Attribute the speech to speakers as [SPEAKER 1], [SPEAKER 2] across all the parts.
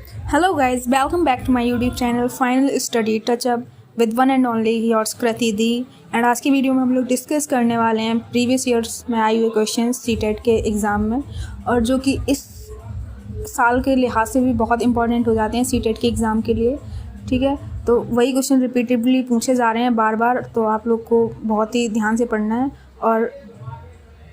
[SPEAKER 1] Hello guys, welcome back to my YouTube channel Final Study Touch Up with one and only yours Kriti the. And आज की video में हम लोग discuss करने वाले हैं प्रीवियस ईयर्स में आए हुए क्वेश्चन सीटेट के एग्ज़ाम में, और जो कि इस साल के लिहाज से भी बहुत इंपॉर्टेंट हो जाते हैं सीटेट के एग्ज़ाम के लिए। ठीक है, तो वही क्वेश्चन रिपीटेडली पूछे जा रहे हैं बार बार, तो आप लोग को बहुत ही ध्यान से पढ़ना है। और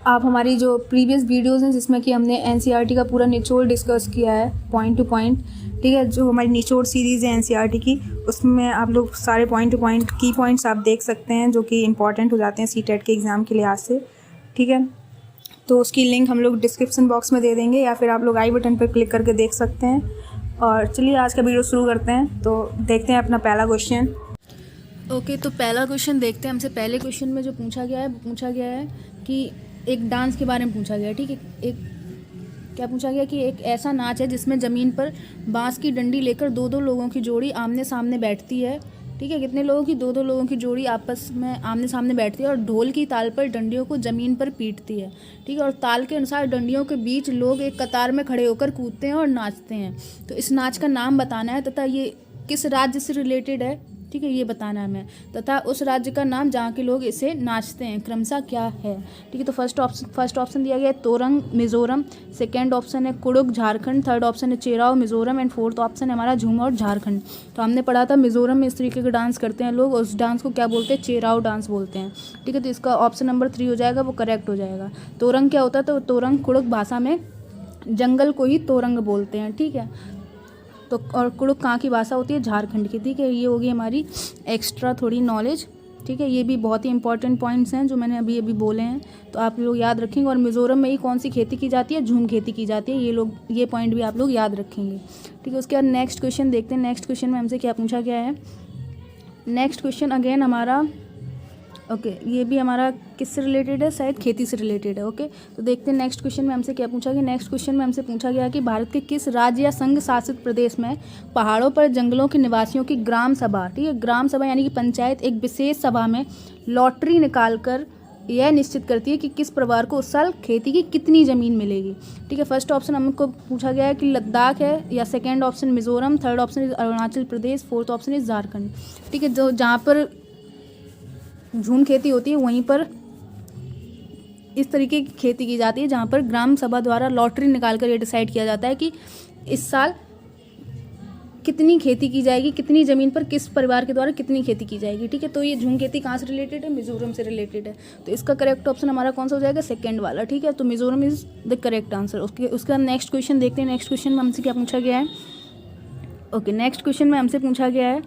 [SPEAKER 1] आप हमारी जो प्रीवियस वीडियोज़ हैं जिसमें कि हमने एनसीईआरटी का पूरा निचोड़ डिस्कस किया है पॉइंट टू पॉइंट, ठीक है, जो हमारी निचोड़ सीरीज़ है एनसीईआरटी की, उसमें आप लोग सारे पॉइंट टू पॉइंट की पॉइंट्स आप देख सकते हैं जो कि इंपॉर्टेंट हो जाते हैं सीटेट के एग्ज़ाम के लिहाज से। ठीक है, तो उसकी लिंक हम लोग डिस्क्रिप्शन बॉक्स में दे देंगे या फिर आप लोग आई बटन पर क्लिक करके देख सकते हैं। और चलिए आज का वीडियो शुरू करते हैं। तो देखते हैं अपना पहला क्वेश्चन।
[SPEAKER 2] ओके, तो पहला क्वेश्चन देखते हैं। हमसे पहले क्वेश्चन में जो पूछा गया है कि एक डांस के बारे में पूछा गया है। ठीक है, एक क्या पूछा गया कि एक ऐसा नाच है जिसमें ज़मीन पर बांस की डंडी लेकर दो दो लोगों की जोड़ी आमने सामने बैठती है। ठीक है, कितने लोगों की? दो दो लोगों की जोड़ी आपस में आमने सामने बैठती है और ढोल की ताल पर डंडियों को ज़मीन पर पीटती है। ठीक है, और ताल के अनुसार डंडियों के बीच लोग एक कतार में खड़े होकर कूदते हैं और नाचते हैं। तो इस नाच का नाम बताना है तथा ये किस राज्य से रिलेटेड है, ठीक है, ये बताना है हमें, तथा उस राज्य का नाम जहाँ के लोग इसे नाचते हैं क्रमशः क्या है। ठीक है, तो फर्स्ट ऑप्शन दिया गया है तोरंग मिज़ोरम, सेकंड ऑप्शन है कुडुख झारखंड, थर्ड ऑप्शन है Cheraw Mizoram and fourth option है हमारा झूमर झारखंड। तो हमने पढ़ा था मिज़ोरम में इस तरीके का डांस करते हैं लोग, और उस डांस को क्या बोलते हैं? चेराव डांस बोलते हैं। ठीक है, तो इसका ऑप्शन नंबर 3 हो जाएगा, वो करेक्ट हो जाएगा। तोरंग क्या होता है? तो तोरंग कुडुख भाषा में जंगल को ही तोरंग बोलते हैं। ठीक है, तो और कुडुख कहाँ की भाषा होती है? झारखंड की। ठीक है, ये होगी हमारी एक्स्ट्रा थोड़ी नॉलेज। ठीक है, ये भी बहुत ही इंपॉर्टेंट पॉइंट्स हैं जो मैंने अभी बोले हैं, तो आप लोग याद रखेंगे। और मिज़ोरम में ही कौन सी खेती की जाती है? झूम खेती की जाती है। ये पॉइंट भी आप लोग याद रखेंगे। ठीक है, उसके बाद नेक्स्ट क्वेश्चन देखते हैं। नेक्स्ट क्वेश्चन में हमसे क्या पूछा गया है? नेक्स्ट क्वेश्चन अगेन हमारा ये भी हमारा किससे रिलेटेड है? शायद खेती से रिलेटेड है। ओके, तो देखते हैं नेक्स्ट क्वेश्चन में हमसे क्या पूछा गया। नेक्स्ट क्वेश्चन में हमसे पूछा गया कि भारत के किस राज्य या संघ शासित प्रदेश में पहाड़ों पर जंगलों के निवासियों की ग्राम सभा, ठीक है, ग्राम सभा यानी कि पंचायत, एक विशेष सभा में लॉटरी निकाल कर यह निश्चित करती है कि किस परिवार को उस साल खेती की कितनी ज़मीन मिलेगी। ठीक है, फर्स्ट ऑप्शन हमको पूछा गया है कि लद्दाख है, या second option Mizoram, third option is Arunachal Pradesh, fourth option is Jharkhand. ठीक है, जो जहाँ पर झूम खेती होती है वहीं पर इस तरीके की खेती की जाती है जहाँ पर ग्राम सभा द्वारा लॉटरी निकाल कर ये डिसाइड किया जाता है कि इस साल कितनी खेती की जाएगी, कितनी ज़मीन पर किस परिवार के द्वारा कितनी खेती की जाएगी। ठीक है, तो ये झूम खेती कहाँ से रिलेटेड है? मिज़ोरम से रिलेटेड है। तो इसका करेक्ट ऑप्शन हमारा कौन सा हो जाएगा? सेकेंड वाला। ठीक है, तो Mizoram is the correct answer. उसका नेक्स्ट क्वेश्चन देखते हैं। नेक्स्ट क्वेश्चन में हमसे क्या पूछा गया है? ओके, नेक्स्ट क्वेश्चन में हमसे पूछा गया है,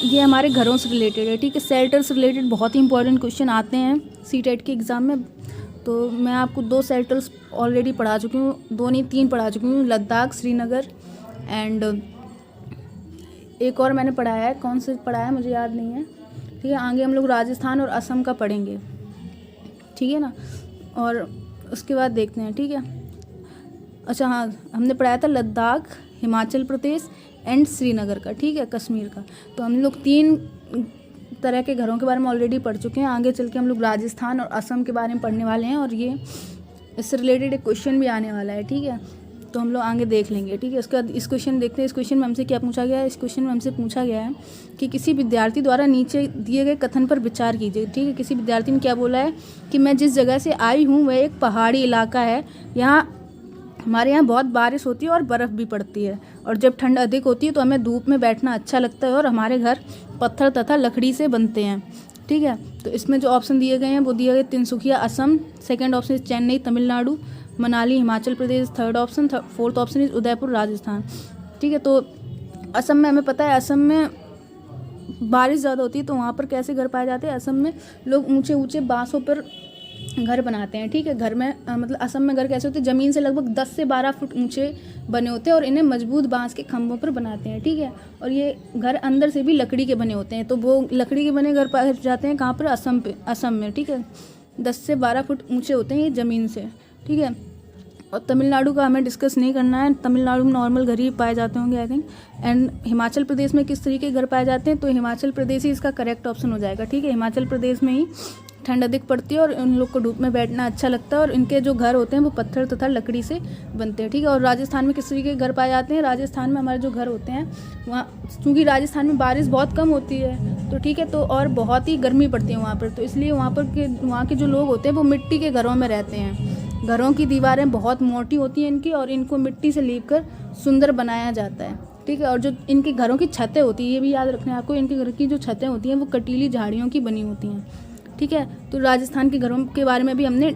[SPEAKER 2] ये हमारे घरों से रिलेटेड है। ठीक है, शेल्टर से रिलेटेड बहुत ही इंपॉर्टेंट क्वेश्चन आते हैं सीटेट के एग्ज़ाम में। तो मैं आपको 2 शेल्टर्स ऑलरेडी पढ़ा चुकी हूँ, 2 नहीं 3 पढ़ा चुकी हूँ, लद्दाख, श्रीनगर एंड एक और मैंने पढ़ाया है, कौन से पढ़ाया है मुझे याद नहीं है। ठीक है, आगे हम लोग राजस्थान और असम का पढ़ेंगे। ठीक है ना, और उसके बाद देखते हैं। ठीक है, अच्छा हाँ, हमने पढ़ाया था लद्दाख, हिमाचल प्रदेश एंड श्रीनगर का। ठीक है, कश्मीर का। तो हम लोग 3 तरह के घरों के बारे में ऑलरेडी पढ़ चुके हैं। आगे चल के हम लोग राजस्थान और असम के बारे में पढ़ने वाले हैं, और ये इससे रिलेटेड एक क्वेश्चन भी आने वाला है। ठीक है, तो हम लोग आगे देख लेंगे। ठीक है, उसके बाद इस क्वेश्चन देखते हैं। इस क्वेश्चन में हमसे क्या पूछा गया है? इस क्वेश्चन में हमसे पूछा गया है कि किसी विद्यार्थी द्वारा नीचे दिए गए कथन पर विचार कीजिए। ठीक है, किसी विद्यार्थी ने क्या बोला है कि मैं जिस जगह से आई हूँ वह एक पहाड़ी इलाका है, हमारे यहाँ बहुत बारिश होती है और बर्फ़ भी पड़ती है, और जब ठंड अधिक होती है तो हमें धूप में बैठना अच्छा लगता है, और हमारे घर पत्थर तथा लकड़ी से बनते हैं। ठीक है, तो इसमें जो ऑप्शन दिए गए हैं वो दिए गए Tinsukia Assam, second option is Chennai Tamil Nadu, Manali Himachal Pradesh, third option, fourth option is Udaipur Rajasthan. ठीक है, तो असम में हमें पता है असम में बारिश ज़्यादा होती है, तो वहाँ पर कैसे घर पाए जाते हैं? असम में लोग ऊँचे ऊँचे बाँसों पर घर बनाते हैं। ठीक है, घर में मतलब असम में घर कैसे होते हैं? ज़मीन से लगभग 10 से 12 फुट ऊंचे बने होते हैं, और इन्हें मजबूत बांस के खंभों पर बनाते हैं। ठीक है, और ये घर अंदर से भी लकड़ी के बने होते हैं, तो वो लकड़ी के बने घर पाए जाते हैं कहाँ पर? असम में। ठीक है, 10 से 12 फुट ऊंचे होते हैं ये ज़मीन से। ठीक है, और तमिलनाडु का हमें डिस्कस नहीं करना है, तमिलनाडु में नॉर्मल घर ही पाए जाते होंगे I think. And Himachal Pradesh में किस तरीके के घर पाए जाते हैं? तो हिमाचल प्रदेश ही इसका करेक्ट ऑप्शन हो जाएगा। ठीक है, हिमाचल प्रदेश में ही ठंड अधिक पड़ती है और उन लोग को धूप में बैठना अच्छा लगता है, और इनके जो घर होते हैं वो पत्थर तथा लकड़ी से बनते हैं, ठीक है। और राजस्थान में किस तरीके के घर पाए जाते हैं, राजस्थान में हमारे जो घर होते हैं वहाँ, क्योंकि राजस्थान में बारिश बहुत कम होती है तो ठीक है, तो और बहुत ही गर्मी पड़ती है वहाँ पर, तो इसलिए वहाँ के जो लोग होते हैं वो मिट्टी के घरों में रहते हैं। घरों की दीवारें बहुत मोटी होती हैं इनकी, और इनको मिट्टी से लीप कर सुंदर बनाया जाता है, ठीक है। और जो इनके घरों की छतें होती हैं, ये भी याद रखना है आपको, इनके घर की जो छतें होती हैं वो कटीली झाड़ियों की बनी होती हैं, ठीक है। तो राजस्थान के घरों के बारे में भी हमने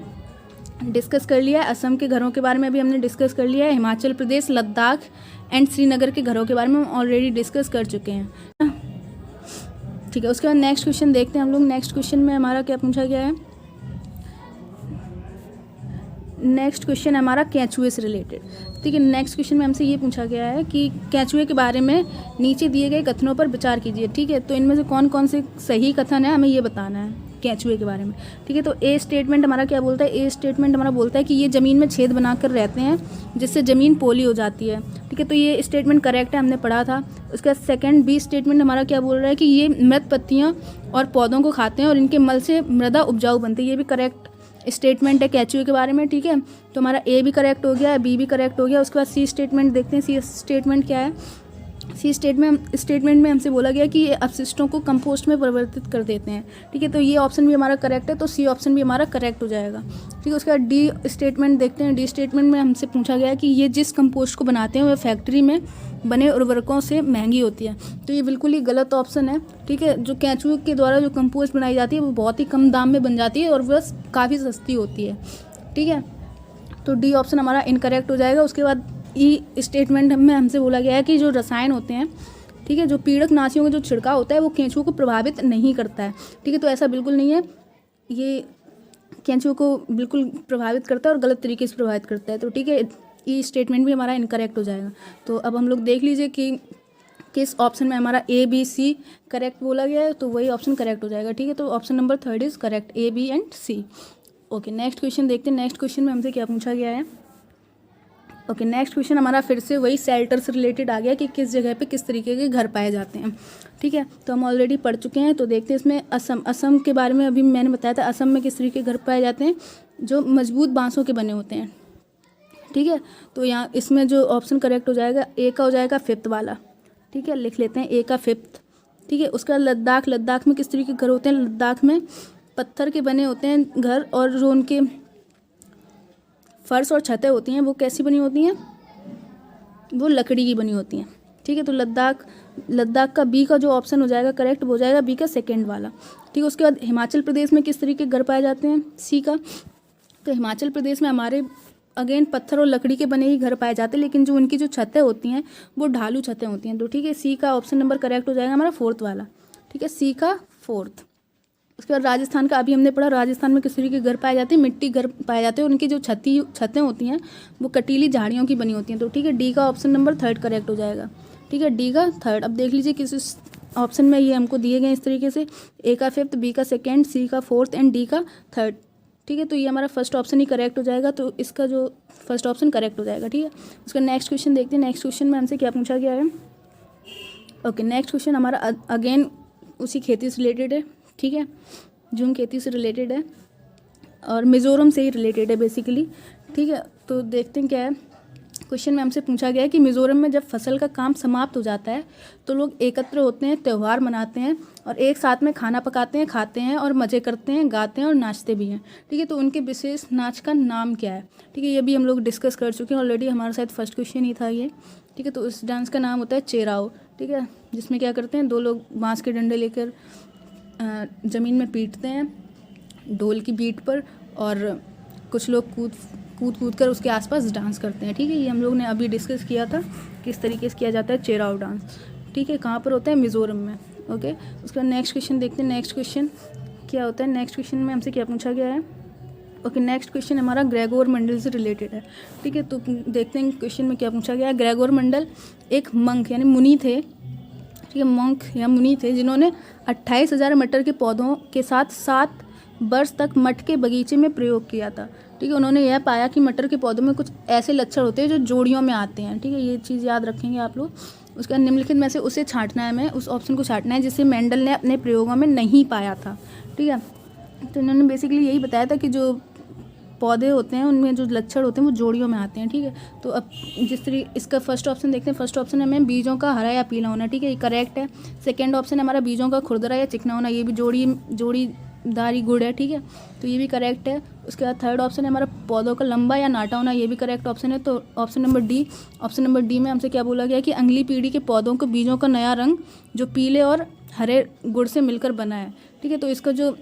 [SPEAKER 2] डिस्कस कर लिया है, असम के घरों के बारे में भी हमने डिस्कस कर लिया है, हिमाचल प्रदेश, लद्दाख एंड श्रीनगर के घरों के बारे में हम ऑलरेडी डिस्कस कर चुके हैं, ठीक है। उसके बाद नेक्स्ट क्वेश्चन देखते हैं हम लोग। नेक्स्ट क्वेश्चन में हमारा क्या पूछा गया है, नेक्स्ट क्वेश्चन हमारा केंचुए से रिलेटेड, ठीक है। नेक्स्ट क्वेश्चन में हमसे ये पूछा गया है कि केंचुए के बारे में नीचे दिए गए कथनों पर विचार कीजिए, ठीक है। तो इनमें से कौन कौन से सही कथन है हमें ये बताना है केंचुए के बारे में, ठीक है। तो ए स्टेटमेंट हमारा क्या बोलता है, ए स्टेटमेंट हमारा बोलता है कि ये ज़मीन में छेद बनाकर रहते हैं जिससे ज़मीन पोली हो जाती है, ठीक है। तो ये स्टेटमेंट करेक्ट है, हमने पढ़ा था। उसका सेकंड बी स्टेटमेंट हमारा क्या बोल रहा है कि ये मृत पत्तियाँ और पौधों को खाते हैं और इनके मल से मृदा उपजाऊ बनती है, ये भी करेक्ट स्टेटमेंट है केंचुए के बारे में, ठीक है। तो हमारा ए भी करेक्ट हो गया, बी भी करेक्ट हो गया। उसके बाद सी स्टेटमेंट देखते हैं, सी स्टेटमेंट क्या है। सी स्टेटमेंट में हमसे बोला गया कि ये अपशिष्टों को कंपोस्ट में परिवर्तित कर देते हैं, ठीक है। तो ये ऑप्शन भी हमारा करेक्ट है, तो सी ऑप्शन भी हमारा करेक्ट हो जाएगा, ठीक है। उसके बाद डी स्टेटमेंट देखते हैं। डी स्टेटमेंट में हमसे पूछा गया कि ये जिस कंपोस्ट को बनाते हैं वह फैक्ट्री में बने उर्वरकों से महंगी होती है, तो ये बिल्कुल ही गलत ऑप्शन है, ठीक है। जो केंचुए के द्वारा जो कंपोस्ट बनाई जाती है वो बहुत ही कम दाम में बन जाती है और वह काफ़ी सस्ती होती है, ठीक है। तो डी ऑप्शन हमारा इनकरेक्ट हो जाएगा। उसके बाद ई स्टेटमेंट में हमसे बोला गया है कि जो रसायन होते हैं, ठीक है, जो पीड़क नाशियों का जो छिड़काव होता है वो केंचुओं को प्रभावित नहीं करता है, ठीक है। तो ऐसा बिल्कुल नहीं है, ये केंचुओं को बिल्कुल प्रभावित करता है और गलत तरीके से प्रभावित करता है, तो ठीक है, ई स्टेटमेंट भी हमारा इनकरेक्ट हो जाएगा। तो अब हम लोग देख लीजिए कि किस ऑप्शन में हमारा ए बी सी करेक्ट बोला गया है, तो वही ऑप्शन करेक्ट हो जाएगा, ठीक है। तो option number 3 is correct, A B and C. Okay, next question देखते हैं। नेक्स्ट क्वेश्चन में हमसे क्या पूछा गया है। ओके, नेक्स्ट क्वेश्चन हमारा फिर से वही शेल्टर से रिलेटेड आ गया कि किस जगह पे किस तरीके के घर पाए जाते हैं, ठीक है। तो हम ऑलरेडी पढ़ चुके हैं, तो देखते हैं इसमें असम के बारे में अभी मैंने बताया था। असम में किस तरीके के घर पाए जाते हैं, जो मजबूत बांसों के बने होते हैं, ठीक है। तो यहाँ इसमें जो ऑप्शन करेक्ट हो जाएगा ए का हो जाएगा फिफ्थ वाला, ठीक है, लिख लेते हैं ए का फिफ्थ, ठीक है। उसका लद्दाख में किस तरीके के घर होते हैं, लद्दाख में पत्थर के बने होते हैं घर, और जो उनके फर्श और छतें होती हैं वो कैसी बनी होती हैं, वो लकड़ी की बनी होती हैं, ठीक है। तो लद्दाख का बी का जो ऑप्शन हो जाएगा करेक्ट वो हो जाएगा बी का सेकंड वाला, ठीक है। उसके बाद हिमाचल प्रदेश में किस तरीके के घर पाए जाते हैं, सी का। तो हिमाचल प्रदेश में हमारे अगेन पत्थर और लकड़ी के बने ही घर पाए जाते हैं, लेकिन जो उनकी जो छतें होती हैं वो ढालू छतें होती हैं, तो ठीक है, सी का ऑप्शन नंबर करेक्ट हो जाएगा हमारा फोर्थ वाला, ठीक है, सी का फोर्थ। उसके बाद राजस्थान का अभी हमने पढ़ा, राजस्थान में किस तरीके के घर पाए जाते हैं, मिट्टी घर पाए जाते हैं, उनकी जो छतें होती हैं वो कटीली झाड़ियों की बनी होती हैं, तो ठीक है, डी का ऑप्शन नंबर 3 करेक्ट हो जाएगा, ठीक है, डी का 3। अब देख लीजिए किस ऑप्शन में ये हमको दिए गए इस तरीके से, ए का फिफ्थ, बी का सेकेंड, सी का फोर्थ एंड डी का 3, ठीक है। तो ये हमारा फर्स्ट ऑप्शन ही करेक्ट हो जाएगा, तो इसका जो फर्स्ट ऑप्शन करेक्ट हो जाएगा, ठीक है। उसका नेक्स्ट क्वेश्चन देखते हैं। नेक्स्ट क्वेश्चन में हमसे क्या पूछा गया है। ओके, नेक्स्ट क्वेश्चन हमारा अगेन उसी खेती से रिलेटेड है, ठीक है, झूम खेती से रिलेटेड है और मिज़ोरम से ही रिलेटेड है बेसिकली, ठीक है। तो देखते हैं क्या है। क्वेश्चन में हमसे पूछा गया है कि मिज़ोरम में जब फसल का काम समाप्त हो जाता है तो लोग एकत्र होते हैं, त्यौहार मनाते हैं और एक साथ में खाना पकाते हैं, खाते हैं और मज़े करते हैं, गाते हैं और नाचते भी हैं, ठीक है। तो उनके विशेष नाच का नाम क्या है, ठीक है, ये भी हम लोग डिस्कस कर चुके हैं ऑलरेडी, हमारा शायद फर्स्ट क्वेश्चन ही था ये, ठीक है। तो इस डांस का नाम होता है चेराओ, ठीक है, जिसमें क्या करते हैं, 2 लोग बाँस के डंडे लेकर ज़मीन में पीटते हैं ढोल की बीट पर, और कुछ लोग कूद कर उसके आसपास डांस करते हैं, ठीक है। ये हम लोग ने अभी डिस्कस किया था किस तरीके से किया जाता है चेराओ डांस, ठीक है, कहाँ पर होता है, मिज़ोरम में। ओके, उसका नेक्स्ट क्वेश्चन देखते हैं। नेक्स्ट क्वेश्चन क्या होता है, नेक्स्ट क्वेश्चन में हमसे क्या पूछा गया है। ओके, नेक्स्ट क्वेश्चन हमारा ग्रेगोर मेंडल से रिलेटेड है, ठीक है। तो देखते हैं क्वेश्चन में क्या पूछा गया है। ग्रेगोर मेंडल एक मंक यानी मुनि थे, ठीक है, मंक या मुनि थे, जिन्होंने 28,000 मटर के पौधों के साथ 7 वर्ष तक मठ के बगीचे में प्रयोग किया था, ठीक है। उन्होंने यह पाया कि मटर के पौधों में कुछ ऐसे लक्षण होते हैं जो जोड़ियों में आते हैं, ठीक है, ये चीज़ याद रखेंगे आप लोग। उसका निम्नलिखित में से उसे छांटना है, हमें उस ऑप्शन को छांटना है जिसे मेंडल ने अपने प्रयोगों में नहीं पाया था, ठीक है। तो इन्होंने बेसिकली यही बताया था कि जो पौधे होते हैं उनमें जो लक्षण होते हैं वो जोड़ियों में आते हैं, ठीक है। तो अब जिस तरीके इसका फर्स्ट ऑप्शन देखते हैं, फर्स्ट ऑप्शन हमें बीजों का हरा या पीला होना, ठीक है, ये करेक्ट है। सेकंड ऑप्शन है हमारा बीजों का खुरदरा या चिकना होना, ये भी जोड़ीदारी गुड़ है, ठीक है, तो ये भी करेक्ट है। उसके बाद थर्ड ऑप्शन है हमारा पौधों का लंबा या नाटा होना, ये भी करेक्ट ऑप्शन है। तो ऑप्शन नंबर डी में हमसे क्या बोला गया कि अगली पीढ़ी के पौधों को बीजों का नया रंग जो पीले और हरे गुड़ से मिलकर बना है, ठीक है। तो इसका जो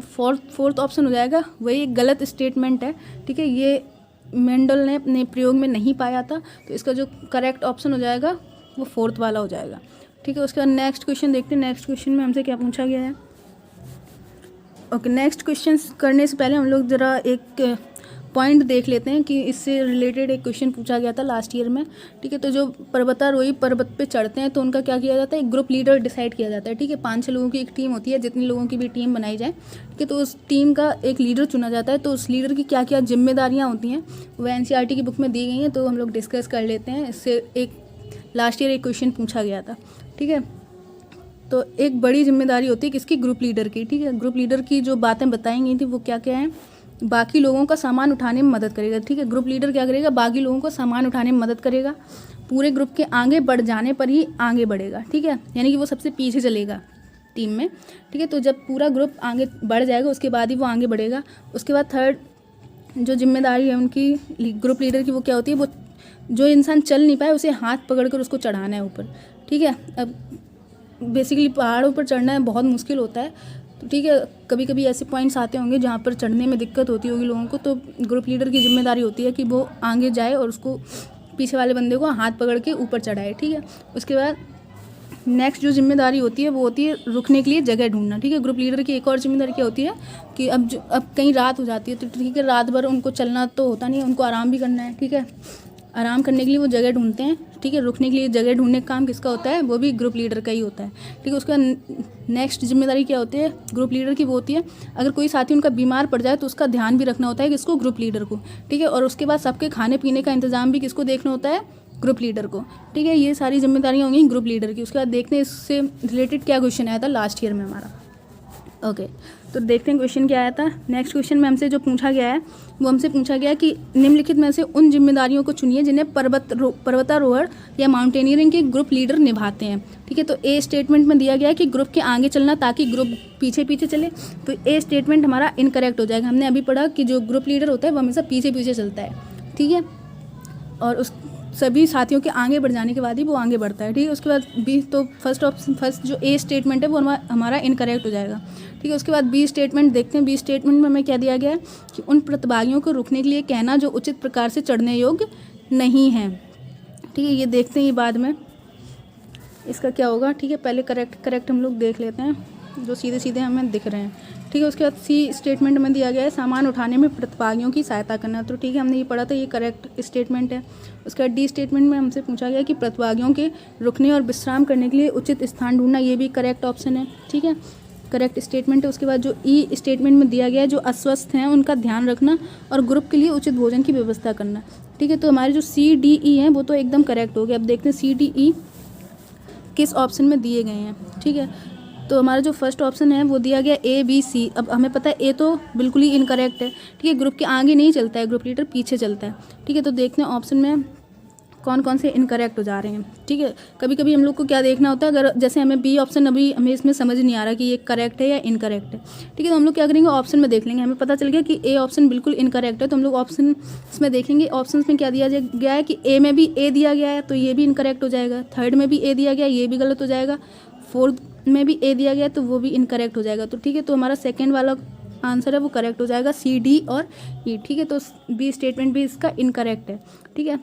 [SPEAKER 2] फोर्थ ऑप्शन हो जाएगा वही एक गलत स्टेटमेंट है, ठीक है, ये मेंडल ने अपने प्रयोग में नहीं पाया था, तो इसका जो करेक्ट ऑप्शन हो जाएगा वो फोर्थ वाला हो जाएगा, ठीक है। उसके बाद नेक्स्ट क्वेश्चन देखते हैं। नेक्स्ट क्वेश्चन में हमसे क्या पूछा गया है। ओके, नेक्स्ट क्वेश्चन करने से पहले हम लोग ज़रा एक पॉइंट देख लेते हैं कि इससे रिलेटेड एक क्वेश्चन पूछा गया था लास्ट ईयर में, ठीक है। तो जो पर्वतारोही पर्वत पे चढ़ते हैं तो उनका क्या किया जाता है, एक ग्रुप लीडर डिसाइड किया जाता है, ठीक है। 5-6 लोगों की एक टीम होती है, जितने लोगों की भी टीम बनाई जाए, ठीक है, तो उस टीम का एक लीडर चुना जाता है। तो उस लीडर की क्या क्या जिम्मेदारियाँ होती हैं वो NCERT की बुक में दी गई हैं, तो हम लोग डिस्कस कर लेते हैं। इससे एक लास्ट ईयर एक क्वेश्चन पूछा गया था, ठीक है। तो एक बड़ी जिम्मेदारी होती है किसकी, ग्रुप लीडर की, ठीक है। ग्रुप लीडर की जो बातें बताई गई थी वो क्या क्या हैं, बाकी लोगों का सामान उठाने में मदद करेगा, ठीक है। ग्रुप लीडर क्या करेगा, बाकी लोगों को सामान उठाने में मदद करेगा, पूरे ग्रुप के आगे बढ़ जाने पर ही आगे बढ़ेगा, ठीक है, यानी कि वो सबसे पीछे चलेगा टीम में, ठीक है। तो जब पूरा ग्रुप आगे बढ़ जाएगा उसके बाद ही वो आगे बढ़ेगा। उसके बाद थर्ड जो जिम्मेदारी है उनकी ग्रुप लीडर की वो क्या होती है, वो जो इंसान चल नहीं पाए उसे हाथ पकड़कर उसको चढ़ाना है ऊपर, ठीक है। अब बेसिकली पहाड़ों पर चढ़ना बहुत मुश्किल होता है, तो ठीक है, कभी कभी ऐसे पॉइंट्स आते होंगे जहाँ पर चढ़ने में दिक्कत होती होगी लोगों को, तो ग्रुप लीडर की जिम्मेदारी होती है कि वो आगे जाए और उसको पीछे वाले बंदे को हाथ पकड़ के ऊपर चढ़ाए, ठीक है। उसके बाद नेक्स्ट जो जिम्मेदारी होती है वो होती है रुकने के लिए जगह ढूंढना, ठीक है। ग्रुप लीडर की एक और जिम्मेदारी क्या होती है कि अब कहीं रात हो जाती है तो ठीक है, रात भर उनको चलना तो होता नहीं है, उनको आराम भी करना है, ठीक है। आराम करने के लिए वो जगह ढूंढते हैं, ठीक है। रुकने के लिए जगह ढूंढने का काम किसका होता है, वो भी ग्रुप लीडर का ही होता है, ठीक है। उसका नेक्स्ट जिम्मेदारी क्या होती है ग्रुप लीडर की, वो होती है अगर कोई साथी उनका बीमार पड़ जाए तो उसका ध्यान भी रखना होता है किसको, ग्रुप लीडर को, ठीक है। और उसके बाद सबके खाने पीने का इंतजाम भी किसको देखना होता है, ग्रुप लीडर को, ठीक है। ये सारी जिम्मेदारियाँ होंगी ग्रुप लीडर की। उसके बाद देखते हैं इससे रिलेटेड क्या क्वेश्चन आया था लास्ट ईयर में हमारा। ओके, तो देखते हैं क्वेश्चन क्या आया था। नेक्स्ट क्वेश्चन में हमसे जो पूछा गया है वो हमसे पूछा गया कि निम्नलिखित में से उन जिम्मेदारियों को चुनिए जिन्हें पर्वतारोहण या माउंटेनियरिंग के ग्रुप लीडर निभाते हैं, ठीक है। तो ए स्टेटमेंट में दिया गया है कि ग्रुप के आगे चलना ताकि ग्रुप पीछे पीछे चले, तो ए स्टेटमेंट हमारा इनकरेक्ट हो जाएगा। हमने अभी पढ़ा कि जो ग्रुप लीडर होता है वो हमेशा पीछे पीछे चलता है, ठीक है, और उस सभी साथियों के आगे बढ़ जाने के बाद ही वो आगे बढ़ता है, ठीक है। उसके बाद बी, तो फर्स्ट जो ए स्टेटमेंट है वो हमारा इनकरेक्ट हो जाएगा, ठीक है। उसके बाद बी स्टेटमेंट देखते हैं। बी स्टेटमेंट में हमें क्या दिया गया है कि उन प्रतिभागियों को रुकने के लिए कहना जो उचित प्रकार से चढ़ने योग्य नहीं है, ठीक है। ये देखते हैं ये बाद में इसका क्या होगा, ठीक है। पहले करेक्ट हम लोग देख लेते हैं जो सीधे सीधे हमें दिख रहे हैं, ठीक है। उसके बाद सी स्टेटमेंट में दिया गया है सामान उठाने में प्रतिभागियों की सहायता करना, तो ठीक है, हमने ये पढ़ा था, ये करेक्ट स्टेटमेंट है। उसके बाद डी स्टेटमेंट में हमसे पूछा गया कि प्रतिभागियों के रुकने और विश्राम करने के लिए उचित स्थान ढूंढना, ये भी करेक्ट ऑप्शन है, ठीक है, करेक्ट स्टेटमेंट है। उसके बाद जो ई स्टेटमेंट में दिया गया है जो अस्वस्थ हैं उनका ध्यान रखना और ग्रुप के लिए उचित भोजन की व्यवस्था करना, ठीक है। तो हमारे जो सी डी ई हैं वो तो एकदम करेक्ट हो गया। अब देखते हैं सी डी ई किस ऑप्शन में दिए गए हैं, ठीक है। तो हमारा जो फर्स्ट ऑप्शन है वो दिया गया ए बी सी। अब हमें पता है ए तो बिल्कुल ही इनकरेक्ट है, ठीक है, ग्रुप के आगे नहीं चलता है, ग्रुप लीडर पीछे चलता है, ठीक है। तो देखते हैं ऑप्शन में कौन कौन से इनकरेक्ट हो जा रहे हैं, ठीक है। कभी कभी हम लोग को क्या देखना होता है, अगर जैसे हमें बी ऑप्शन अभी हमें इसमें समझ नहीं आ रहा कि ये करेक्ट है या इनकरेक्ट है, ठीक है। तो हम लोग क्या करेंगे, ऑप्शन में देख लेंगे, हमें पता चल गया कि ए ऑप्शन बिल्कुल इनकरेक्ट है, तो हम लोग ऑप्शन में देखेंगे। ऑप्शन में क्या दिया गया है कि ए में भी ए दिया गया है तो ये भी इनकरेक्ट हो जाएगा, थर्ड में भी ए दिया गया ये भी गलत हो जाएगा, फोर्थ में भी ए दिया गया तो वो भी इनकरेक्ट हो जाएगा, तो ठीक है। तो हमारा सेकेंड वाला आंसर है वो करेक्ट हो जाएगा, सी डी और ई, ठीक है। तो बी स्टेटमेंट भी इसका इनकरेक्ट है, ठीक है।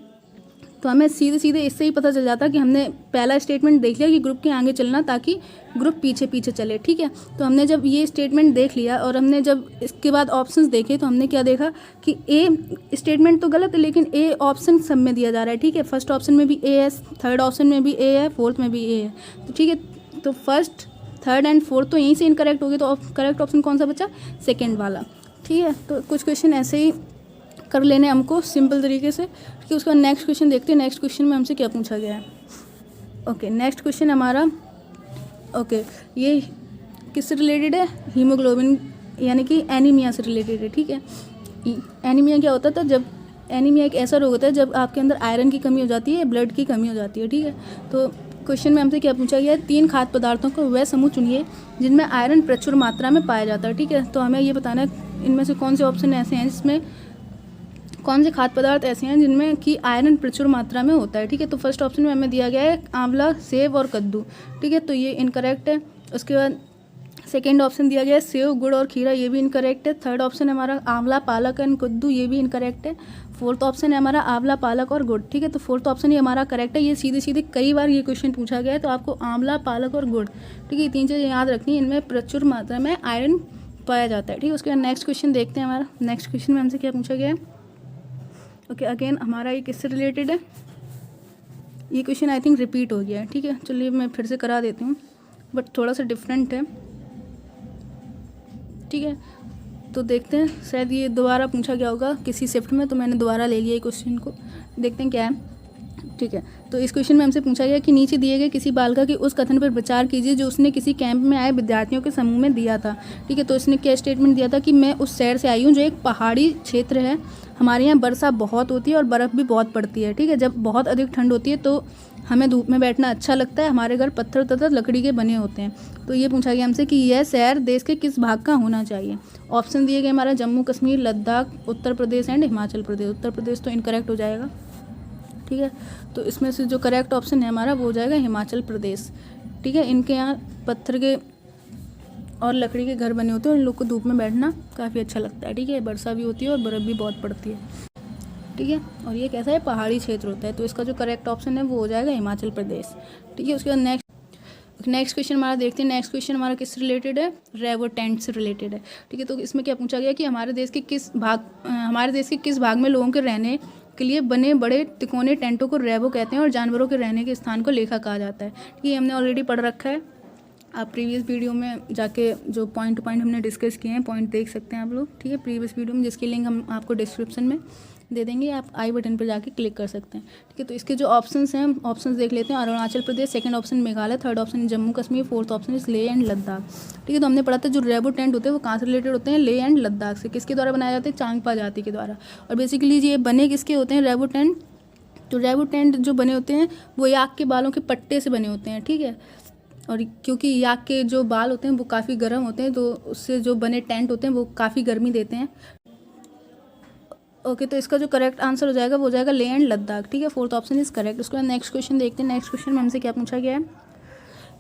[SPEAKER 2] तो हमें सीधे सीधे इससे ही पता चल जाता कि हमने पहला स्टेटमेंट देख लिया कि ग्रुप के आगे चलना ताकि ग्रुप पीछे पीछे चले, ठीक है। तो हमने जब ये स्टेटमेंट देख लिया और हमने जब इसके बाद ऑप्शंस देखे तो हमने क्या देखा कि ए स्टेटमेंट तो गलत है लेकिन ए ऑप्शन सब में दिया जा रहा है, ठीक है। फर्स्ट ऑप्शन में भी ए है, थर्ड ऑप्शन में भी ए है, फोर्थ में भी ए है, तो ठीक है। तो फर्स्ट थर्ड एंड फोर्थ तो यहीं से इनकरेक्ट हो गए, तो करेक्ट ऑप्शन कौन सा बचा, सेकेंड वाला, ठीक है। तो कुछ क्वेश्चन ऐसे ही कर लेने हमको सिंपल तरीके से, ठीक है। उसका नेक्स्ट क्वेश्चन देखते हैं। नेक्स्ट क्वेश्चन में हमसे क्या पूछा गया है। ओके, नेक्स्ट क्वेश्चन हमारा, ओके, ये किससे रिलेटेड है, यानी कि एनीमिया से रिलेटेड है, ठीक है। एनीमिया क्या होता था, जब एनीमिया एक ऐसा रोग होता है जब आपके अंदर आयरन की कमी हो जाती है, ब्लड की कमी हो जाती है, ठीक है। तो क्वेश्चन में हमसे क्या पूछा गया है, 3 खाद्य पदार्थों को वह समूह चुनिए जिनमें आयरन प्रचुर मात्रा में पाया जाता है, ठीक है। तो हमें ये बताना है इनमें से कौन से ऑप्शन ऐसे हैं जिसमें, कौन से खाद्य पदार्थ ऐसे हैं जिनमें कि आयरन प्रचुर मात्रा में होता है, ठीक है। तो फर्स्ट ऑप्शन में हमें दिया गया है आंवला, सेब और कद्दू, ठीक है, तो ये इनकरेक्ट है। उसके बाद सेकेंड ऑप्शन दिया गया है सेव, गुड़ और खीरा, ये भी इनकरेक्ट है। थर्ड ऑप्शन है हमारा आंवला, पालक एंड कद्दू, ये भी इनकरेक्ट है। फोर्थ ऑप्शन है हमारा आंवला, पालक और गुड़, ठीक है। तो फोर्थ ऑप्शन ही हमारा करेक्ट है। ये सीधे सीधे कई बार ये क्वेश्चन पूछा गया है, तो आपको आंवला, पालक और गुड़, ठीक है, ये 3 चीज़ें याद रखनी है, इनमें प्रचुर मात्रा में आयरन पाया जाता है, ठीक है। उसके बाद नेक्स्ट क्वेश्चन देखते हैं। हमारा नेक्स्ट क्वेश्चन में हमसे क्या पूछा गया है, ओके, अगेन हमारा ये किससे रिलेटेड है, ये क्वेश्चन आई थिंक रिपीट हो गया है, ठीक है। चलिए मैं फिर से करा देती हूँ, बट थोड़ा सा डिफरेंट है, ठीक है। तो देखते हैं, शायद ये दोबारा पूछा गया होगा किसी शिफ्ट में, तो मैंने दोबारा ले लिया ये क्वेश्चन को, देखते हैं क्या है, ठीक है। तो इस क्वेश्चन में हमसे पूछा गया कि नीचे दिए गए किसी बालिका के उस कथन पर विचार कीजिए जो उसने किसी कैंप में आए विद्यार्थियों के समूह में दिया था, ठीक है। तो इसने क्या स्टेटमेंट दिया था कि मैं उस शहर से आई हूँ जो एक पहाड़ी क्षेत्र है, हमारे यहाँ वर्षा बहुत होती है और बर्फ़ भी बहुत पड़ती है, ठीक है। जब बहुत अधिक ठंड होती है तो हमें धूप में बैठना अच्छा लगता है, हमारे घर पत्थर तथा लकड़ी के बने होते हैं। तो ये पूछा गया हमसे कि यह शहर देश के किस भाग का होना चाहिए। ऑप्शन दिए गए हमारा जम्मू कश्मीर, लद्दाख, उत्तर प्रदेश एंड हिमाचल प्रदेश। उत्तर प्रदेश तो इनकरेक्ट हो जाएगा, ठीक है। तो इसमें से जो करेक्ट ऑप्शन है हमारा वो हो जाएगा हिमाचल प्रदेश, ठीक है। इनके यहाँ पत्थर के और लकड़ी के घर बने होते हैं और इन लोग को धूप में बैठना काफ़ी अच्छा लगता है, ठीक है। वर्षा भी होती है और बर्फ़ भी बहुत पड़ती है, ठीक है। और ये कैसा है, पहाड़ी क्षेत्र होता है। तो इसका जो करेक्ट ऑप्शन है वो हो जाएगा हिमाचल प्रदेश, ठीक है। उसके बाद नेक्स्ट क्वेश्चन हमारा देखते हैं। नेक्स्ट क्वेश्चन हमारा किससे रिलेटेड है, रेवो टेंट से रिलेटेड है, ठीक है। तो इसमें क्या पूछा गया कि हमारे देश के किस भाग में लोगों के रहने के लिए बने बड़े तिकोने टेंटों को रेवो कहते हैं और जानवरों के रहने के स्थान को लेखा कहा जाता है, ठीक है। हमने ऑलरेडी पढ़ रखा है, आप प्रीवियस वीडियो में जाके जो पॉइंट टू पॉइंट हमने डिस्कस किए हैं, पॉइंट देख सकते हैं आप लोग, ठीक है, प्रीवियस वीडियो में, जिसकी लिंक हम आपको डिस्क्रिप्शन में दे देंगे, आप आई बटन पर जाके क्लिक कर सकते हैं, ठीक है। तो इसके जो ऑप्शंस हैं, ऑप्शंस देख लेते हैं। Arunachal Pradesh, second option Meghalaya, third option Jammu Kashmir, fourth option इस लेह एंड लद्दाख, ठीक है। तो हमने पढ़ा था जो रेवो टेंट होते हैं वो कहाँ से रिलेटेड होते हैं, लेह एंड लद्दाख से। किसके द्वारा बनाए जाते हैं, चांगपा जाति के द्वारा। और बेसिकली ये बने किसके होते हैं, रेवो टेंट, तो रेवो टेंट जो बने होते हैं वो याक के बालों के पट्टे से बने होते हैं, ठीक है। और क्योंकि याक के जो बाल होते हैं वो काफ़ी गर्म होते हैं, तो उससे जो बने टेंट होते हैं वो काफ़ी गर्मी देते हैं, ओके। तो इसका जो करेक्ट आंसर हो जाएगा वो हो जाएगा लेह एंड लद्दाख, ठीक है। Fourth option is correct. उसके बाद नेक्स्ट क्वेश्चन देखते हैं। नेक्स्ट क्वेश्चन में हमसे क्या पूछा गया है,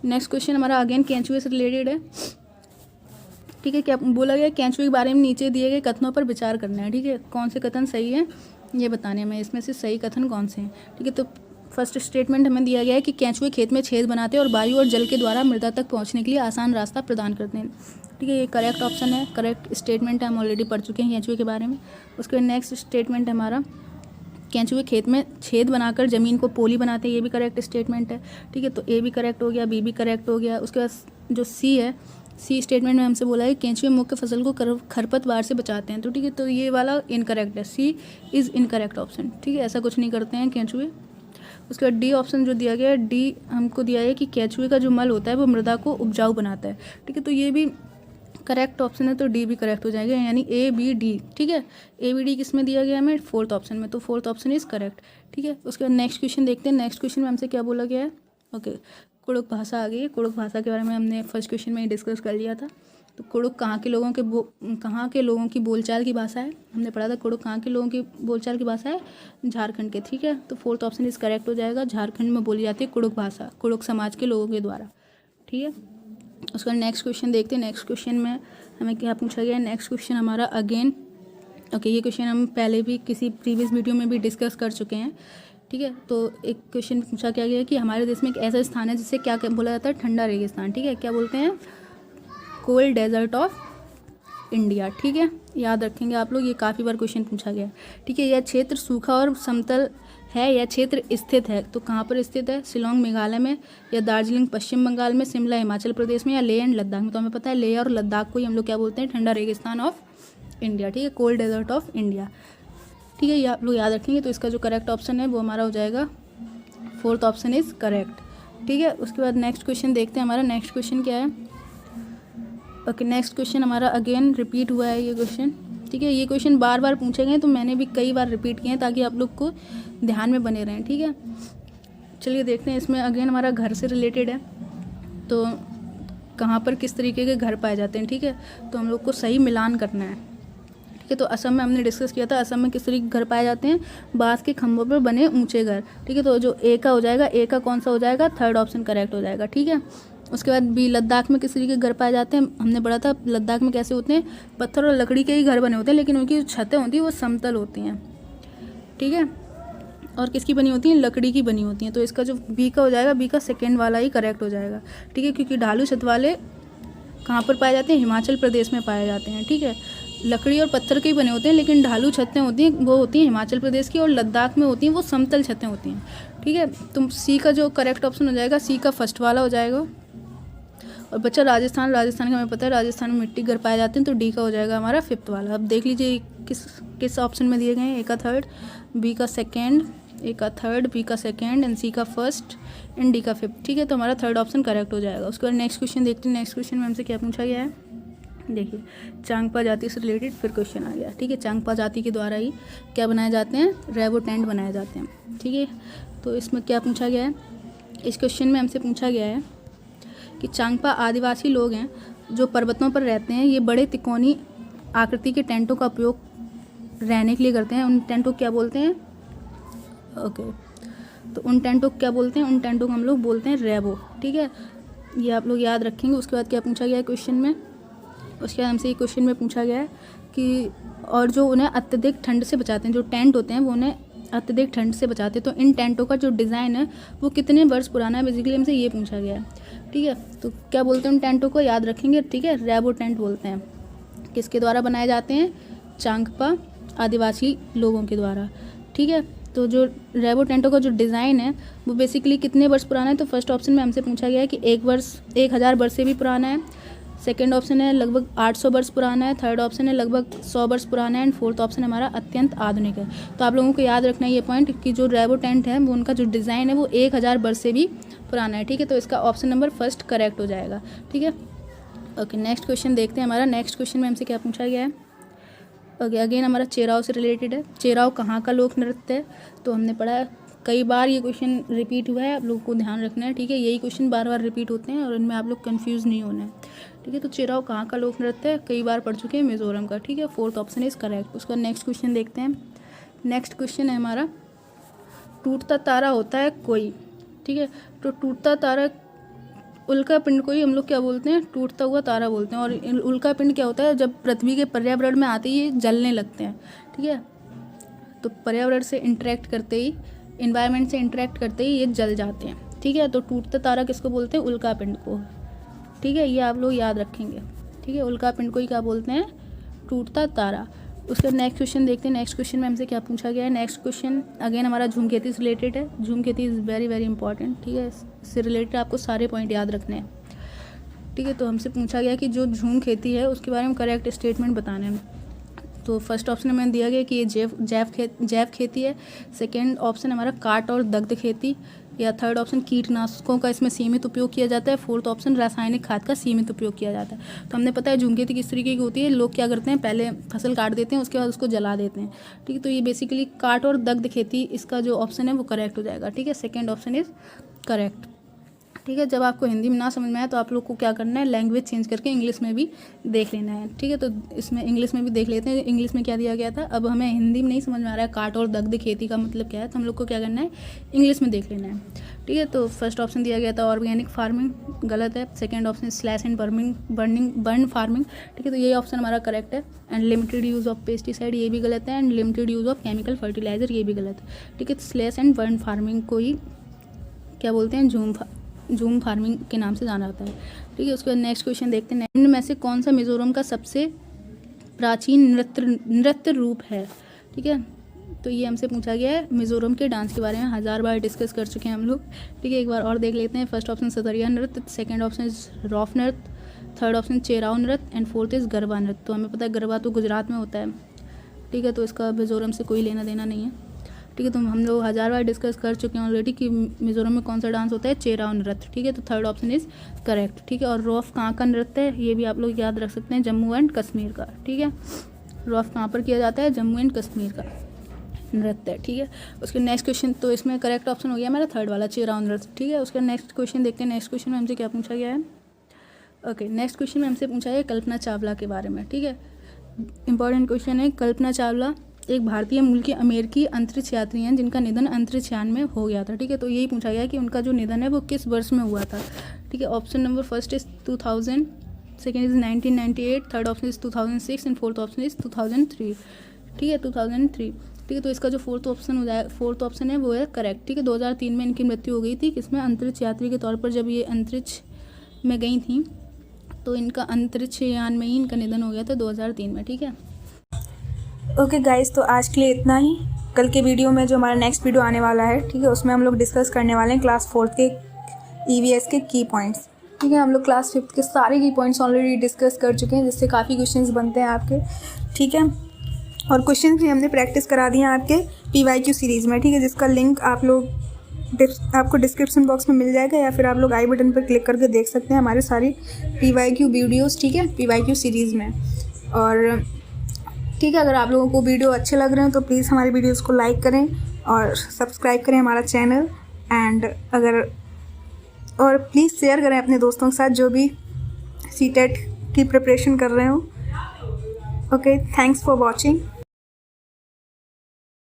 [SPEAKER 2] नेक्स्ट क्वेश्चन हमारा अगेन केंचुए से रिलेटेड है, ठीक है। क्या बोला गया, केंचुए के बारे में नीचे दिए गए कथनों पर विचार करना है, ठीक है। कौन से कथन सही है ये बताने हैं हमें, इसमें से सही कथन कौन से हैं, ठीक है। तो फर्स्ट स्टेटमेंट हमें दिया गया है कि केंचुए खेत में छेद बनाते हैं और वायु और जल के द्वारा मृदा तक पहुंचने के लिए आसान रास्ता प्रदान करते हैं, ठीक है। ये करेक्ट ऑप्शन है, करेक्ट स्टेटमेंट है, हम ऑलरेडी पढ़ चुके हैं केंचुए के बारे में। उसके बाद नेक्स्ट स्टेटमेंट है हमारा, केंचुए खेत में छेद बनाकर ज़मीन को पोली बनाते हैं, ये भी करेक्ट स्टेटमेंट है, ठीक है। तो ए भी करेक्ट हो गया, बी भी करेक्ट हो गया। उसके बाद जो सी है, सी स्टेटमेंट में हमसे बोला है केंचुए मुख्य फसल को खरपतवार से बचाते हैं, तो ठीक है। तो ये वाला इनकरेक्ट है, सी इज़ इनकरेक्ट ऑप्शन, ठीक है। ऐसा कुछ नहीं करते हैं केंचुए। उसके बाद डी ऑप्शन जो दिया गया है, डी हमको दिया है कि केंचुए का जो मल होता है वो मृदा को उपजाऊ बनाता है, ठीक है। तो ये भी करेक्ट ऑप्शन है, तो डी भी करेक्ट हो जाएगा, यानी ए बी डी, ठीक है। ए बी डी किस में दिया गया हमें, फोर्थ ऑप्शन में, तो फोर्थ ऑप्शन इज करेक्ट, ठीक है। उसके बाद नेक्स्ट क्वेश्चन देखते हैं। नेक्स्ट क्वेश्चन में हमसे क्या बोला गया है, ओके, कुड़ुक भाषा आ गई है। कुड़ुक भाषा के बारे में हमने फर्स्ट क्वेश्चन में ही डिस्कस कर लिया था। तो कुड़ुक कहाँ के लोगों की बोलचाल की भाषा है, हमने पढ़ा था कुड़ुक कहाँ के लोगों की बोलचाल की भाषा है, झारखंड के, ठीक है। तो फोर्थ ऑप्शन इज करेक्ट हो जाएगा, झारखंड में बोली जाती है कुड़ुक भाषा, कुड़ुक समाज के लोगों के द्वारा, ठीक है। उसका नेक्स्ट क्वेश्चन देखते हैं। नेक्स्ट क्वेश्चन में हमें क्या पूछा गया है, नेक्स्ट क्वेश्चन हमारा अगेन, ओके, ये क्वेश्चन हम पहले भी किसी प्रीवियस वीडियो में भी डिस्कस कर चुके हैं, ठीक है। तो एक क्वेश्चन पूछा क्या गया कि हमारे देश में एक ऐसा स्थान है जिसे क्या बोला जाता है, ठंडा रेगिस्तान, ठीक है। क्या बोलते हैं, कोल्ड डेजर्ट ऑफ इंडिया, ठीक है। याद रखेंगे आप लोग, ये काफ़ी बार क्वेश्चन पूछा गया है, ठीक है। यह क्षेत्र सूखा और समतल है, यह क्षेत्र स्थित है, तो कहाँ पर स्थित है, शिलोंग मेघालय में, या दार्जिलिंग पश्चिम बंगाल में, शिमला हिमाचल प्रदेश में, या लेह एंड लद्दाख में। तो हमें पता है लेह और लद्दाख को ही हम लोग क्या बोलते हैं, ठंडा रेगिस्तान ऑफ इंडिया, ठीक है, कोल्ड डेजर्ट ऑफ इंडिया, ठीक है। ये आप लोग याद रखेंगे। तो इसका जो करेक्ट ऑप्शन है वो हमारा हो जाएगा फोर्थ ऑप्शन इज करेक्ट, ठीक है। उसके बाद नेक्स्ट क्वेश्चन देखते हैं। हमारा नेक्स्ट क्वेश्चन क्या है, ओके, नेक्स्ट क्वेश्चन हमारा अगेन रिपीट हुआ है ये क्वेश्चन, ठीक है। ये क्वेश्चन बार बार पूछे गए तो मैंने भी कई बार रिपीट किए हैं ताकि आप लोग को ध्यान में बने रहें, ठीक है। चलिए देखते हैं, इसमें अगेन हमारा घर से रिलेटेड है, तो कहाँ पर किस तरीके के घर पाए जाते हैं, ठीक है। तो हम लोग को सही मिलान करना है, ठीक है। तो असम में हमने डिस्कस किया था, असम में किस तरीके के घर पाए जाते हैं, बांस के खंभों पर बने ऊंचे घर, ठीक है। तो जो ए का हो जाएगा, ए का कौन सा हो जाएगा, थर्ड ऑप्शन करेक्ट हो जाएगा, ठीक है। उसके बाद बी, लद्दाख में किस तरीके के घर पाए जाते हैं, हमने पढ़ा था लद्दाख में कैसे होते हैं, पत्थर और लकड़ी के ही घर बने होते हैं, लेकिन उनकी जो छतें होती हैं वो समतल होती हैं, ठीक है। और किसकी बनी होती हैं, लकड़ी की बनी होती हैं। तो इसका जो बी का हो जाएगा, बी का सेकेंड वाला ही करेक्ट हो जाएगा, ठीक है। क्योंकि ढालू छत वाले कहाँ पर पाए जाते हैं, हिमाचल प्रदेश में पाए जाते हैं, ठीक है। लकड़ी और पत्थर के ही बने होते हैं, लेकिन ढालू छतें होती हैं वो होती हैं हिमाचल प्रदेश की, और लद्दाख में होती हैं वो समतल छतें होती हैं, ठीक है। तो सी का जो करेक्ट ऑप्शन हो जाएगा, सी का फर्स्ट वाला हो जाएगा। और बच्चा राजस्थान, राजस्थान का हमें पता है राजस्थान में मिट्टी घर पाए जाते हैं, तो डी का हो जाएगा हमारा फिफ्थ वाला। अब देख लीजिए किस ऑप्शन में दिए गए हैं, ए का थर्ड, बी का सेकेंड, ए का थर्ड, बी का सेकेंड, एंड सी का फर्स्ट, एंड डी का फिफ्थ, ठीक है। तो हमारा थर्ड ऑप्शन करेक्ट हो जाएगा। उसके बाद नेक्स्ट क्वेश्चन देखते हैं, नेक्स्ट क्वेश्चन में हमसे क्या पूछा गया है, देखिए चांगपा जाति से रिलेटेड फिर क्वेश्चन आ गया, ठीक है। चांगपा जाति के द्वारा ही क्या बनाए जाते हैं, रेवो टेंट बनाए जाते हैं, ठीक है। तो इसमें क्या पूछा गया है, इस क्वेश्चन में हमसे पूछा गया है कि चांगपा आदिवासी लोग हैं जो पर्वतों पर रहते हैं, ये बड़े तिकोनी आकृति के टेंटों का उपयोग रहने के लिए करते हैं। उन टेंटों को क्या बोलते हैं, ओके, तो उन टेंटों को क्या बोलते हैं, उन टेंटों को हम लोग बोलते हैं रेवो, ठीक है। ये आप लोग याद रखेंगे। उसके बाद क्या पूछा गया है क्वेश्चन में, उसके बाद हमसे ये क्वेश्चन में पूछा गया है कि और जो उन्हें अत्यधिक ठंड से बचाते हैं, जो टेंट होते हैं वो उन्हें अत्यधिक ठंड से बचाते हैं, तो इन टेंटों का जो डिज़ाइन है वो कितने वर्ष पुराना है, बेसिकली हमसे ये पूछा गया है, ठीक है। तो क्या बोलते हैं उन टेंटों को, याद रखेंगे, ठीक है, रेवो टेंट बोलते हैं। किसके द्वारा बनाए जाते हैं, चांगपा आदिवासी लोगों के द्वारा, ठीक है। तो जो रेवो टेंटों का जो डिज़ाइन है वो बेसिकली कितने वर्ष पुराना है, तो फर्स्ट ऑप्शन में हमसे पूछा गया है कि 1000 वर्ष से भी पुराना है, सेकेंड ऑप्शन है लगभग 800 वर्ष पुराना है, थर्ड ऑप्शन है लगभग 100 वर्ष पुराना है, एंड फोर्थ ऑप्शन हमारा अत्यंत आधुनिक है। तो आप लोगों को याद रखना है ये पॉइंट कि जो रेवो टेंट है वो उनका जो डिज़ाइन है वो 1000 वर्ष से भी पुराना है, ठीक है। तो इसका ऑप्शन नंबर फर्स्ट करेक्ट हो जाएगा, ठीक है। ओके, नेक्स्ट क्वेश्चन देखते हैं। हमारा नेक्स्ट क्वेश्चन में हमसे क्या पूछा गया है, ओके, अगेन हमारा चेराव से रिलेटेड है। चेराव कहाँ का लोक नृत्य है, तो हमने पढ़ा है कई बार ये क्वेश्चन रिपीट हुआ है, आप लोगों को ध्यान रखना है, ठीक है। यही क्वेश्चन बार बार रिपीट होते हैं और इनमें आप लोग कंफ्यूज नहीं होना है, ठीक है। तो चेराव कहाँ का लोक नृत्य है, कई बार पढ़ चुके हैं, मिजोरम का, ठीक है। Fourth option is correct. उसका नेक्स्ट क्वेश्चन देखते हैं। नेक्स्ट क्वेश्चन है हमारा, टूटता तारा होता है कोई, ठीक है। तो टूटता तारा, उल्का पिंड को ही हम लोग क्या बोलते हैं, टूटता हुआ तारा बोलते हैं। और उल्का पिंड क्या होता है, जब पृथ्वी के पर्यावरण में आते ही ये जलने लगते हैं, ठीक है। तो पर्यावरण से इंटरेक्ट करते ही, इन्वायरमेंट से इंटरेक्ट करते ही ये जल जाते हैं, ठीक है। तो टूटता तारा किसको बोलते हैं, उल्का पिंड को, ठीक है। ये आप लोग याद रखेंगे, ठीक है। उल्का पिंड को ही क्या बोलते हैं, टूटता तारा। उसका नेक्स्ट क्वेश्चन देखते हैं। नेक्स्ट क्वेश्चन में हमसे क्या पूछा गया है, नेक्स्ट क्वेश्चन अगेन हमारा धूमकेतु से रिलेटेड है। धूमकेतु इज़ वेरी वेरी इंपॉर्टेंट, ठीक है। इससे रिलेटेड आपको सारे पॉइंट याद रखने हैं, ठीक है। तो हमसे पूछा गया कि जो धूमकेतु है उसके बारे में करेक्ट स्टेटमेंट बताने हैं। तो फर्स्ट ऑप्शन में दिया गया कि ये जैव खेती है, सेकेंड ऑप्शन हमारा काट और दग्ध खेती, या थर्ड ऑप्शन कीटनाशकों का इसमें सीमित उपयोग किया जाता है, फोर्थ ऑप्शन रासायनिक खाद का सीमित उपयोग किया जाता है। तो हमने पता है धूमकेतु किस तरीके की होती है, लोग क्या करते हैं, पहले फसल काट देते हैं, उसके बाद उसको जला देते हैं, ठीक है। तो ये बेसिकली काट और दग्ध खेती, इसका जो ऑप्शन है वो करेक्ट हो जाएगा, ठीक है। सेकेंड ऑप्शन इज करेक्ट, ठीक है। जब आपको हिंदी में ना समझ में आए तो आप लोग को क्या करना है, लैंग्वेज चेंज करके इंग्लिश में भी देख लेना है, ठीक है। तो इसमें इंग्लिश में भी देख लेते हैं, इंग्लिश में क्या दिया गया था। अब हमें हिंदी में नहीं समझ में आ रहा है काट और दग्ध खेती का मतलब क्या है, तो हम लोग को क्या करना है, इंग्लिश में देख लेना है, ठीक है। तो फर्स्ट ऑप्शन दिया गया था ऑर्गेनिक फार्मिंग, गलत है। Second option slash and burn farming, ठीक है। तो ये ऑप्शन हमारा करेक्ट है। And limited use of pesticide, ये भी गलत है। And limited use of chemical fertiliser, ये भी गलत है, ठीक है। स्लैश एंड बर्न फार्मिंग को ही क्या बोलते हैं, झूम फार्मिंग के नाम से जाना जाता है, ठीक है। उसके बाद नेक्स्ट क्वेश्चन देखते हैं। निम्न में से कौन सा मिजोरम का सबसे प्राचीन नृत्य रूप है, ठीक है। तो ये हमसे पूछा गया है मिजोरम के डांस के बारे में, 1000 बार डिस्कस कर चुके हैं हम लोग, ठीक है। एक बार और देख लेते हैं। फर्स्ट ऑप्शन सतरिया नृत्य, सेकेंड ऑप्शन इज रॉफ नृत्य, थर्ड ऑप्शन चेराव नृत्य, एंड फोर्थ इज गरबा नृत्य। तो हमें पता है गरबा तो गुजरात में होता है, ठीक है। तो इसका मिजोरम से कोई लेना देना नहीं है। ठीक है। तो हम लोग 1000 बार डिस्कस कर चुके हैं ऑलरेडी कि मिज़ोरम में कौन सा डांस होता है, चेराव नृत्य, ठीक है। तो थर्ड ऑप्शन इज़ करेक्ट, ठीक है। और रौफ कहाँ का नृत्य है, ये भी आप लोग याद रख सकते हैं, जम्मू एंड कश्मीर का, ठीक है। रौफ कहाँ पर किया जाता है, जम्मू एंड कश्मीर का नृत्य है, ठीक है। उसके नेक्स्ट क्वेश्चन, तो इसमें करेक्ट ऑप्शन हो गया मेरा थर्ड वाला, चेराव नृत्य, ठीक है। उसका नेक्स्ट क्वेश्चन देखते हैं। नेक्स्ट क्वेश्चन में हमसे क्या पूछा गया है। ओके, नेक्स्ट क्वेश्चन में हमसे पूछा है कल्पना चावला के बारे में, ठीक है। इंपॉर्टेंट क्वेश्चन है। कल्पना चावला एक भारतीय मूल की अमेरिकी अंतरिक्ष यात्री हैं जिनका निधन अंतरिक्ष यान में हो गया था, ठीक है। तो यही पूछा गया कि उनका जो निधन है वो किस वर्ष में हुआ था, ठीक है। Option number first is 2000, second is 1998, third option is 2006 and fourth option is 2003, ठीक है, 2003, ठीक है। तो इसका जो फोर्थ ऑप्शन है वो है करेक्ट, ठीक है। 2003 में इनकी मृत्यु हो गई थी, किसमें, अंतरिक्ष यात्री के तौर पर जब ये अंतरिक्ष में गई थी तो इनका अंतरिक्ष यान में ही इनका निधन हो गया था 2003 में, ठीक है।
[SPEAKER 1] ओके गाइस, तो आज के लिए इतना ही। कल के वीडियो में जो हमारा नेक्स्ट वीडियो आने वाला है, ठीक है, उसमें हम लोग डिस्कस करने वाले हैं क्लास 4 के EVS के की पॉइंट्स, ठीक है। हम लोग क्लास 5 के सारे की पॉइंट्स ऑलरेडी डिस्कस कर चुके हैं, जिससे काफ़ी क्वेश्चंस बनते हैं आपके, ठीक है। और क्वेश्चंस भी हमने प्रैक्टिस करा दिए हैं आपके PYQ सीरीज़ में, ठीक है, जिसका लिंक आपको डिस्क्रिप्शन बॉक्स में मिल जाएगा, या फिर आप लोग आई बटन पर क्लिक करके देख सकते हैं हमारे सारी PYQ वीडियोज़, ठीक है, PYQ सीरीज़ में। और ठीक है, अगर आप लोगों को वीडियो अच्छे लग रहे हैं तो प्लीज़ हमारी वीडियोस को लाइक करें और सब्सक्राइब करें हमारा चैनल, और प्लीज़ शेयर करें अपने दोस्तों के साथ जो भी CTET की प्रिपरेशन कर रहे हो। Okay, thanks for watching.